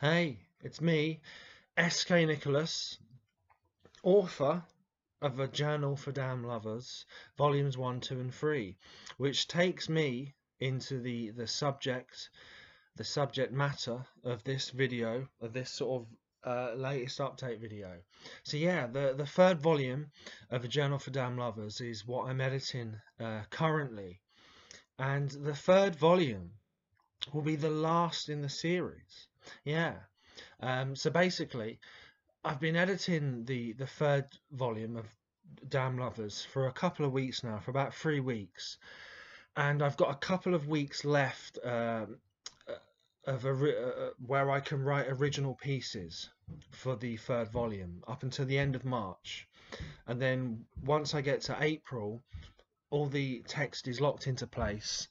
Hey, it's me, SK Nicholas, author of A Journal for Damn Lovers, volumes 1, 2, and 3, which takes me into the subject matter of this video, of this sort of latest update video. So yeah, the third volume of A Journal for Damn Lovers is what I'm editing currently, and the third volume will be the last in the series. Yeah. So basically, I've been editing the third volume of Damn Lovers for a couple of weeks now, for about 3 weeks, and I've got a couple of weeks left where I can write original pieces for the third volume up until the end of March, and then once I get to April, all the text is locked into place,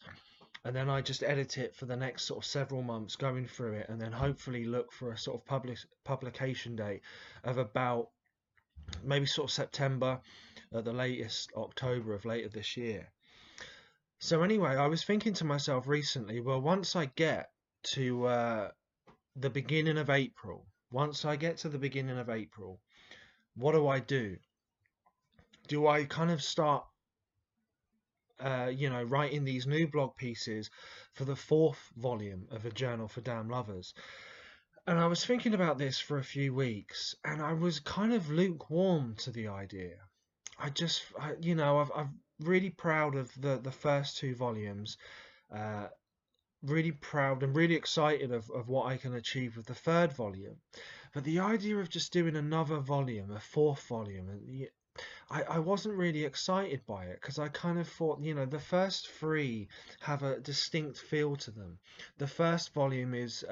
and then I just edit it for the next sort of several months, going through it, and then hopefully look for a sort of publication date of about maybe sort of September, at the latest October of later this year. So anyway, I was thinking to myself recently, well, once I get to the beginning of April, once I get to the beginning of April, what do I do? Do I kind of start, writing these new blog pieces for the fourth volume of A Journal for Damn Lovers? And I was thinking about this for a few weeks, and I was kind of lukewarm to the idea. I've really proud of the first two volumes. Uh, really proud and really excited of what I can achieve with the third volume. But the idea of just doing another volume, a fourth volume, I wasn't really excited by it because I kind of thought, the first three have a distinct feel to them. The first volume is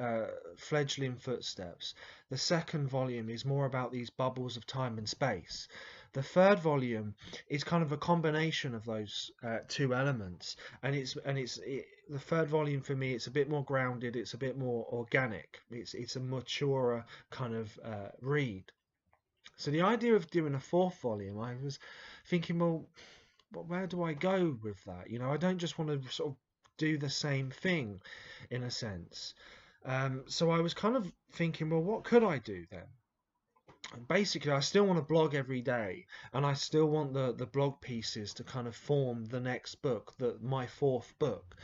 fledgling footsteps. The second volume is more about these bubbles of time and space. The third volume is kind of a combination of those two elements, and the third volume for me. It's a bit more grounded. It's a bit more organic. It's a maturer kind of read. So the idea of doing a fourth volume, I was thinking, well, where do I go with that? I don't just want to sort of do the same thing, in a sense. So I was kind of thinking, well, what could I do then? And basically, I still want to blog every day, and I still want the blog pieces to kind of form the next book, my fourth book.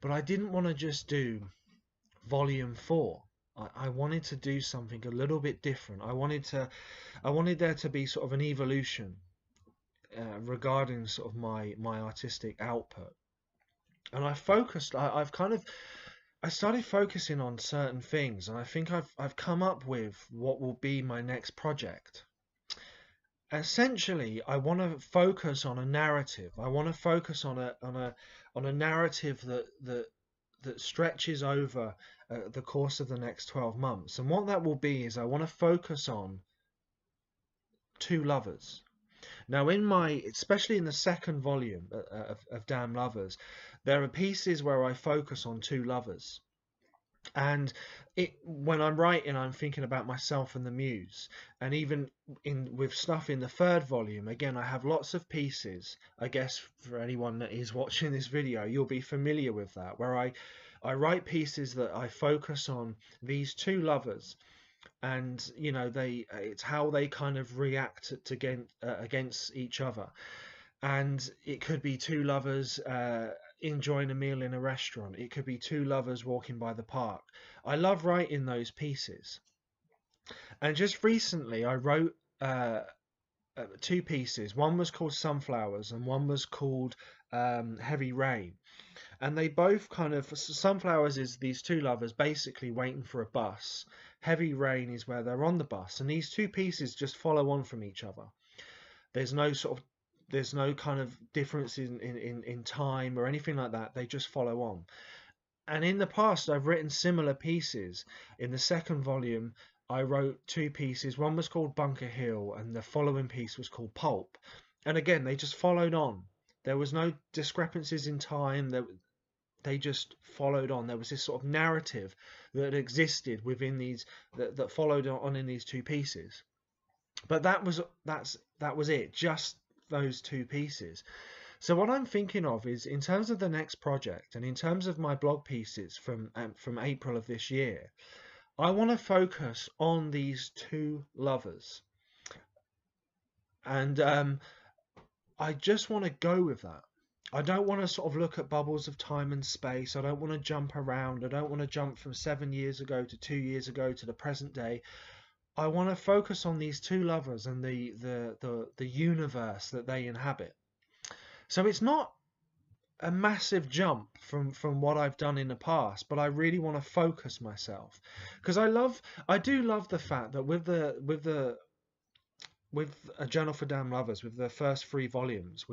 But I didn't want to just do volume four. I wanted to do something a little bit different. I wanted there to be sort of an evolution regarding sort of my artistic output. And I started focusing on certain things, and I think I've come up with what will be my next project. Essentially, I want to focus on a narrative. I want to focus on a narrative that stretches over the course of the next 12 months. And what that will be is I want to focus on two lovers. Now, especially in the second volume of Damn Lovers, there are pieces where I focus on two lovers. And when I'm writing, I'm thinking about myself and the muse. And even with stuff in the third volume, again, I have lots of pieces. I guess for anyone that is watching this video, you'll be familiar with that, where I write pieces that I focus on these two lovers, and it's how they kind of react against each other. And it could be two lovers enjoying a meal in a restaurant. It could be two lovers walking by the park. I love writing those pieces. And just recently, I wrote two pieces. One was called Sunflowers, and one was called Heavy Rain. And they both kind of, Sunflowers is these two lovers basically waiting for a bus. Heavy Rain is where they're on the bus, and these two pieces just follow on from each other. There's no sort of there's no kind of difference in time or anything like that. They just follow on. And in the past, I've written similar pieces. In the second volume, I wrote two pieces. One was called Bunker Hill, and the following piece was called Pulp. And again, they just followed on. There was no discrepancies in time. They just followed on. There was this sort of narrative that existed within that followed on in these two pieces. But that was it, just those two pieces. So what I'm thinking of is, in terms of the next project and in terms of my blog pieces from April of this year, I want to focus on these two lovers, and I just want to go with that. I don't want to sort of look at bubbles of time and space. I don't want to jump around. I don't want to jump from 7 years ago to 2 years ago to the present day. I want to focus on these two lovers and the universe that they inhabit. So it's not a massive jump from what I've done in the past, but I really want to focus myself because I do love the fact that with A Journal for Damn Lovers, with the first 3 volumes,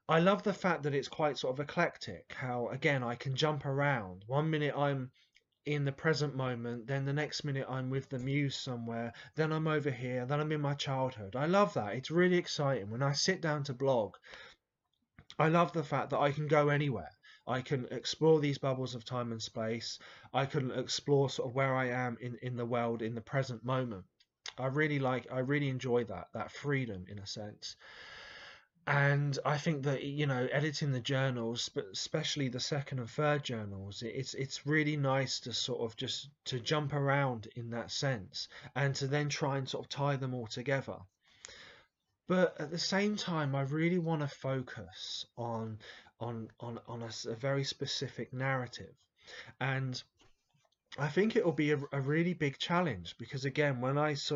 I love the fact that it's quite sort of eclectic. How again I can jump around. One minute I'm in the present moment, then the next minute I'm with the muse somewhere, then I'm over here, then I'm in my childhood. I love that. It's really exciting. When I sit down to blog, I love the fact that I can go anywhere. I can explore these bubbles of time and space. I can explore sort of where I am in the world in the present moment. I really enjoy that freedom in a sense. And I think that, you know, editing the journals, but especially the second and third journals, it's really nice to sort of just to jump around in that sense and to then try and sort of tie them all together. But at the same time, I really want to focus on a very specific narrative. And I think it will be a really big challenge because again, when I've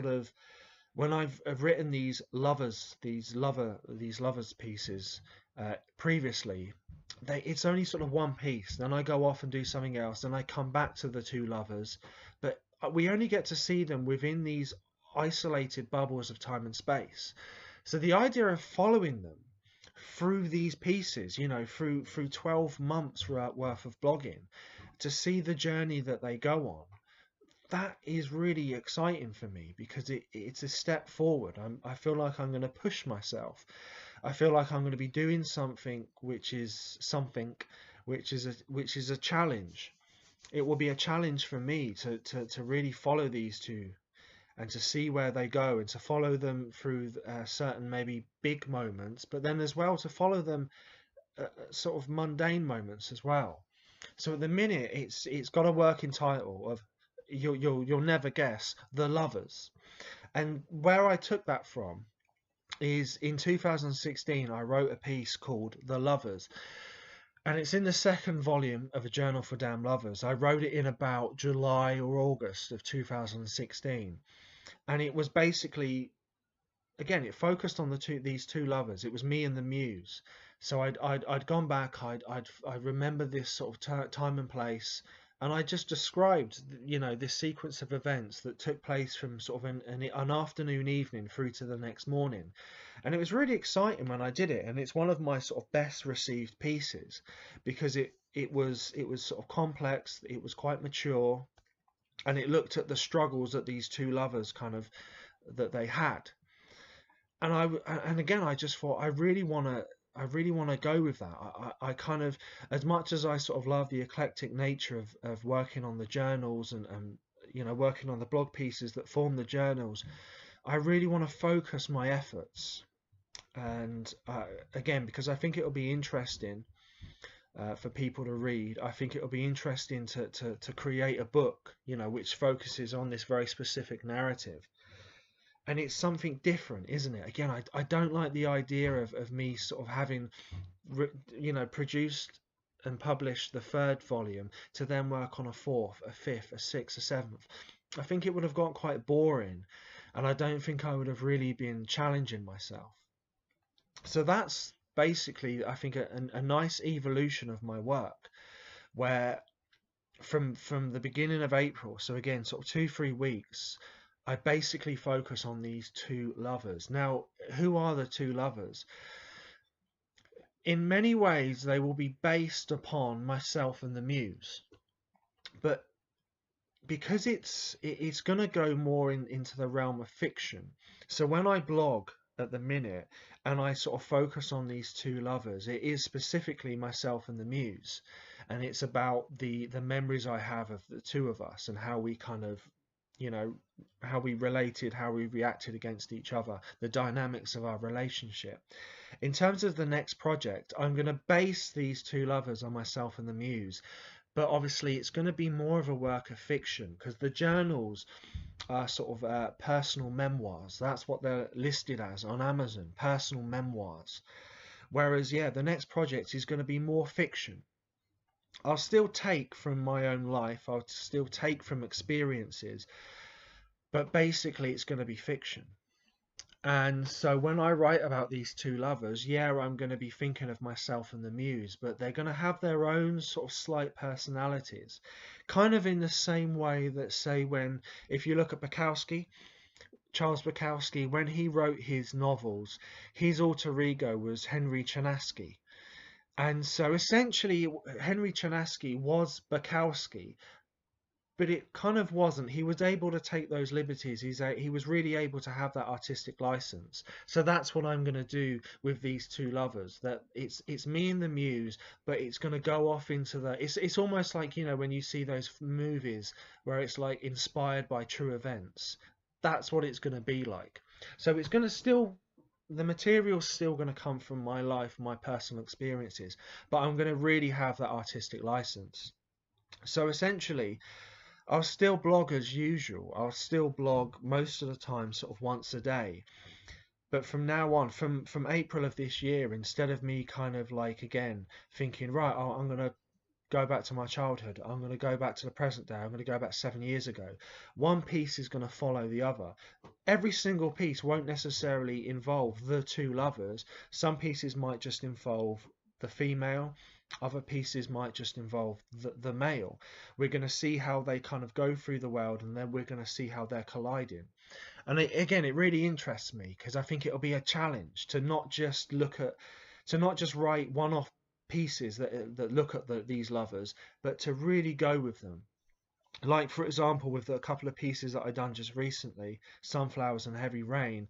written these lovers pieces previously, it's only sort of one piece. Then I go off and do something else, then I come back to the two lovers, but we only get to see them within these isolated bubbles of time and space. So the idea of following them through these pieces, you know, through 12 months worth of blogging, to see the journey that they go on, that is really exciting for me because it's a step forward. I feel like I'm going to push myself. I feel like I'm going to be doing something which is a challenge. It will be a challenge for me to really follow these two and to see where they go and to follow them through certain maybe big moments, but then as well to follow them sort of mundane moments as well. So at the minute, it's got a working title of you'll never guess, The Lovers. And where I took that from is in 2016 I wrote a piece called The Lovers, and it's in the second volume of A Journal for Damn Lovers. I wrote it in about July or August of 2016, and it was basically, again, it focused on these two lovers. It was me and the muse. So I'd gone back. I remember this sort of time and place, and I just described, you know, this sequence of events that took place from sort of an afternoon, evening through to the next morning, and it was really exciting when I did it. And it's one of my sort of best received pieces because it was sort of complex. It was quite mature, and it looked at the struggles that these two lovers kind of that they had. And again, I just thought I really want to go with that. I kind of, as much as I sort of love the eclectic nature of working on the journals and you know, working on the blog pieces that form the journals, I really want to focus my efforts. And again, because I think it'll be interesting for people to read. I think it'll be interesting to create a book, you know, which focuses on this very specific narrative. And it's something different, isn't it? Again, I don't like the idea of me sort of having, you know, produced and published the third volume to then work on a fourth, a fifth, a sixth, a seventh. I think it would have got quite boring, and I don't think I would have really been challenging myself. So that's basically, I think, a nice evolution of my work, where from the beginning of April, so again, sort of 2 3 weeks, I basically focus on these two lovers. Now, who are the two lovers? In many ways, they will be based upon myself and the muse, but because it's going to go more into the realm of fiction. So when I blog at the minute and I sort of focus on these two lovers, it is specifically myself and the muse, and it's about the memories I have of the two of us and how we kind of, you know, how we related, how we reacted against each other, the dynamics of our relationship. In terms of the next project, I'm going to base these two lovers on myself and the muse, but obviously it's going to be more of a work of fiction, because the journals are sort of personal memoirs. That's what they're listed as on Amazon, personal memoirs. Whereas, yeah, the next project is going to be more fiction. I'll still take from my own life, I'll still take from experiences, but basically it's going to be fiction. And so when I write about these two lovers, yeah, I'm going to be thinking of myself and the muse, but they're going to have their own sort of slight personalities, kind of in the same way that, say, when, if you look at Bukowski, Charles Bukowski, when he wrote his novels, his alter ego was Henry Chinaski. And so essentially, Henry Chinaski was Bukowski, but it kind of wasn't. He was able to take those liberties. He was really able to have that artistic license. So that's what I'm going to do with these two lovers. That it's me and the muse, but it's going to go off into the. It's almost like, you know, when you see those movies where it's like inspired by true events. That's what it's going to be like. So it's going to still. The material's still going to come from my life, my personal experiences, but I'm going to really have that artistic license. So essentially, I'll still blog as usual. I'll still blog most of the time, sort of once a day. But from now on, from April of this year, instead of me kind of like again thinking, right, oh, I'm gonna go back to my childhood, I'm gonna go back to the present day, I'm gonna go back 7 years ago. One piece is gonna follow the other. Every single piece won't necessarily involve the two lovers. Some pieces might just involve the female, other pieces might just involve the male. We're going to see how they kind of go through the world, and then we're going to see how they're colliding. And again, it really interests me because I think it'll be a challenge to not just write one-off pieces that look at these lovers, but to really go with them. Like, for example, with a couple of pieces that I done just recently, Sunflowers and Heavy Rain,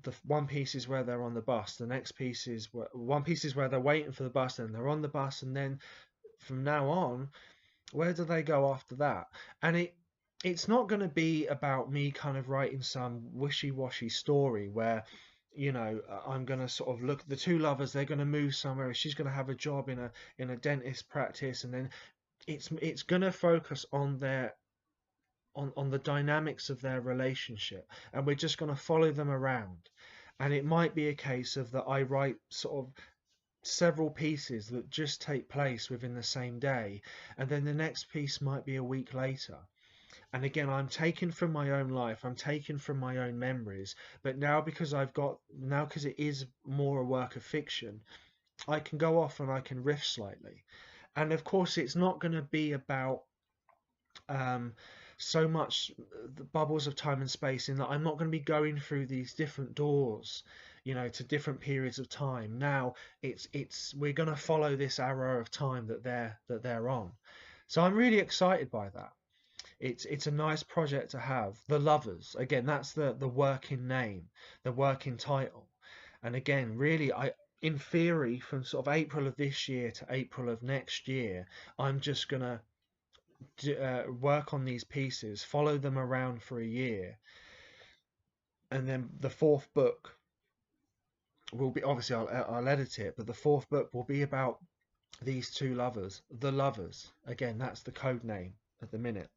the one piece is where they're on the bus, the next piece is one piece is where they're waiting for the bus, and they're on the bus, and then from now on, where do they go after that? And it's not going to be about me kind of writing some wishy-washy story where, you know, I'm going to sort of look, the two lovers, they're going to move somewhere, she's going to have a job in a dentist practice, and then it's going to focus on their on the dynamics of their relationship, and we're just going to follow them around. And it might be a case of that I write sort of several pieces that just take place within the same day, and then the next piece might be a week later. And again, I'm taken from my own life, I'm taken from my own memories, but now because it is more a work of fiction, I can go off and I can riff slightly. And of course, it's not going to be about um, so much the bubbles of time and space, in that I'm not going to be going through these different doors, you know, to different periods of time. Now it's we're going to follow this arrow of time that they're on. So I'm really excited by that. It's a nice project to have. The Lovers, again, that's the working name, the working title. And again, really, I in theory, from sort of April of this year to April of next year, I'm just gonna work on these pieces, follow them around for a year, and then the fourth book will be, obviously I'll edit it, but the fourth book will be about these two lovers, the Lovers. Again, that's the code name at the minute.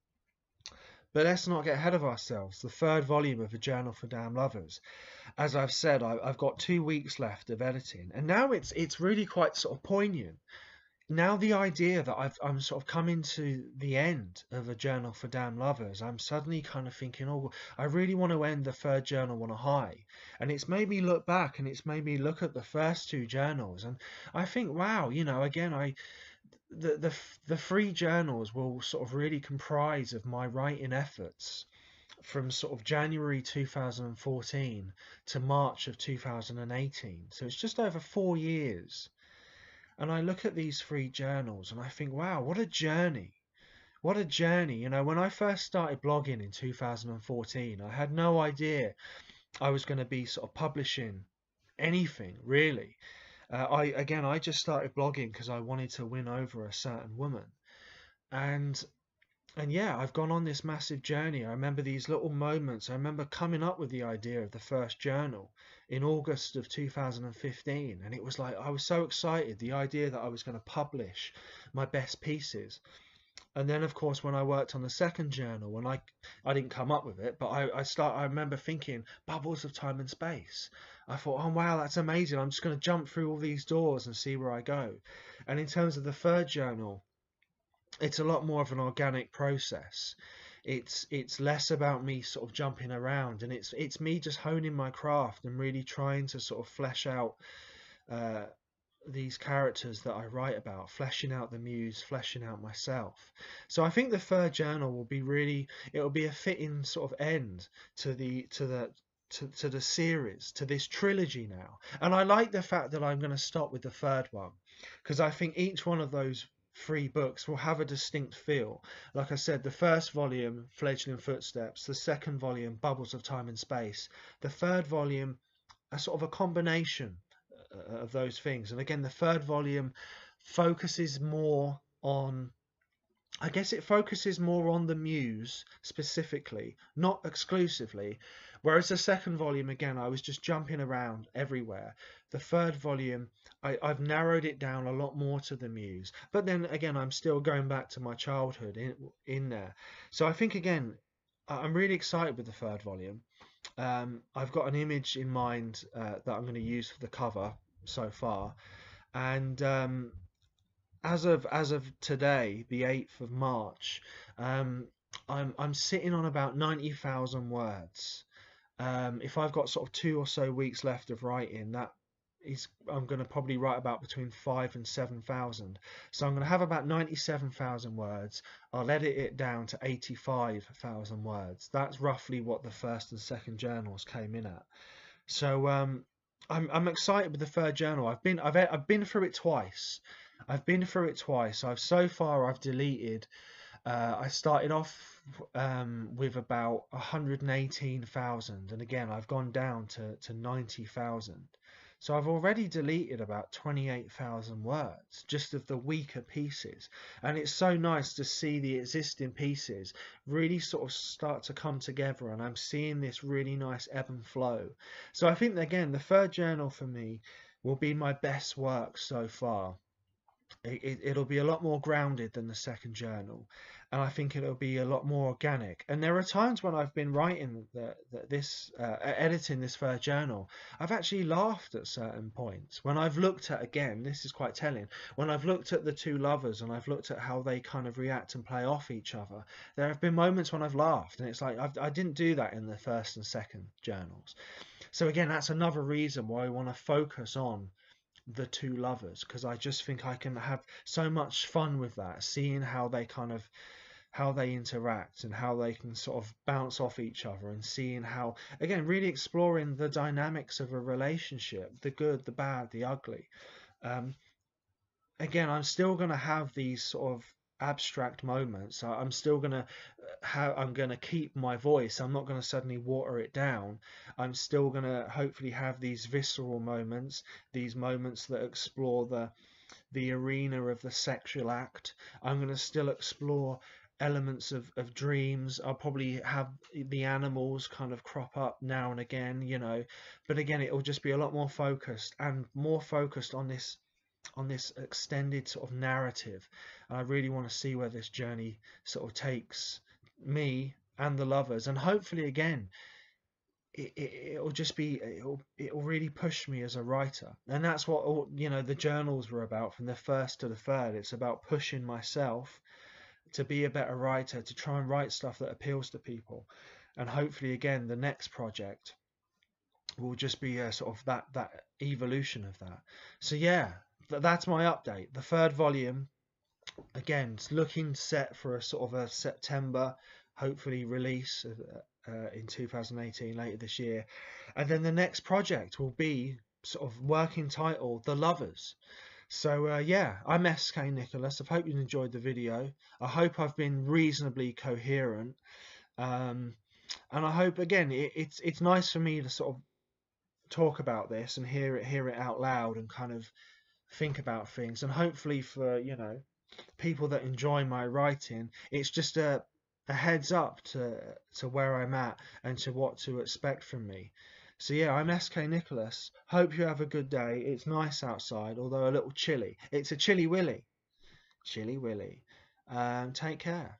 But let's not get ahead of ourselves. The third volume of A Journal for Damn Lovers. As I've said, I've got 2 weeks left of editing, and now it's really quite sort of poignant. Now the idea that I'm sort of coming to the end of A Journal for Damn Lovers, I'm suddenly kind of thinking, oh, I really want to end the third journal on a high. And it's made me look back, and it's made me look at the first two journals, and I think, wow, you know, again, the three journals will sort of really comprise of my writing efforts from sort of January 2014 to March of 2018. So it's just over 4 years. And I look at these three journals and I think, wow, what a journey. What a journey. You know, when I first started blogging in 2014, I had no idea I was going to be sort of publishing anything really. I just started blogging because I wanted to win over a certain woman. And and yeah, I've gone on this massive journey. I remember these little moments. I remember coming up with the idea of the first journal in August of 2015, and it was like I was so excited, the idea that I was going to publish my best pieces. And then of course when I worked on the second journal, and I didn't come up with it, but I remember thinking bubbles of time and space. I thought, oh wow, that's amazing. I'm just going to jump through all these doors and see where I go. And in terms of the third journal, it's a lot more of an organic process. It's less about me sort of jumping around, and it's me just honing my craft and really trying to sort of flesh out uh, these characters that I write about, fleshing out the muse, fleshing out myself. So I think the third journal will be really, it will be a fitting sort of end to the series, to this trilogy now. And I like the fact that I'm going to stop with the third one, because I think each one of those three books will have a distinct feel. Like I said, the first volume, Fledgling Footsteps, the second volume, Bubbles of Time and Space, the third volume, a sort of a combination of those things. And again, the third volume focuses more on, I guess it focuses more on the muse specifically, not exclusively. Whereas the second volume, again, I was just jumping around everywhere. The third volume, I've narrowed it down a lot more to the muse. But then again, I'm still going back to my childhood in there. So I think, again, I'm really excited with the third volume. I've got an image in mind that I'm going to use for the cover so far, and as of today, the 8th of March, um, I'm sitting on about 90,000 words. If I've got sort of 2 or so weeks left of writing, that is, I'm going to probably write about between 5 and 7,000. So I'm going to have about 97,000 words. I'll edit it down to 85,000 words. That's roughly what the first and second journals came in at. So I'm excited with the third journal. I've been through it twice. I've been through it twice. I've deleted. I started off with about 118,000, and again I've gone down to 90,000. So I've already deleted about 28,000 words just of the weaker pieces, and it's so nice to see the existing pieces really sort of start to come together, and I'm seeing this really nice ebb and flow. So I think again the third journal for me will be my best work so far. It'll be a lot more grounded than the second journal, and I think it'll be a lot more organic. And there are times when I've been writing editing this third journal, I've actually laughed at certain points. When I've looked at, again, this is quite telling, when I've looked at the two lovers and I've looked at how they kind of react and play off each other, there have been moments when I've laughed, and it's like I didn't do that in the first and second journals. So again, that's another reason why I want to focus on the two lovers, because I just think I can have so much fun with that, seeing how they interact and how they can sort of bounce off each other, and seeing how, again, really exploring the dynamics of a relationship, the good, the bad, the ugly. um, Again, I'm still going to have these sort of abstract moments. I'm still going to I'm going to keep my voice. I'm not going to suddenly water it down. I'm still going to hopefully have these visceral moments, these moments that explore the arena of the sexual act. I'm going to still explore elements of dreams. I'll probably have the animals kind of crop up now and again, but again, it will just be a lot more focused, and more focused on this extended sort of narrative. And I really want to see where this journey sort of takes me and the lovers, and hopefully again it'll just be it'll really push me as a writer. And that's what the journals were about, from the first to the third. It's about pushing myself to be a better writer, to try and write stuff that appeals to people. And hopefully again the next project will just be a sort of that evolution of that. So yeah, that's my update. The third volume, again, it's looking set for a sort of a September, hopefully, release in 2018, later this year. And then the next project will be sort of working title, The Lovers. So yeah, I'm SK Nicholas. I hope you enjoyed the video. I hope I've been reasonably coherent. And I hope, again, it's nice for me to sort of talk about this and hear it out loud and kind of think about things. And hopefully for people that enjoy my writing, it's just a heads up to where I'm at and to what to expect from me. So yeah, I'm SK Nicholas. Hope you have a good day. It's nice outside, although a little chilly. It's a chilly willy. Chilly willy. Take care.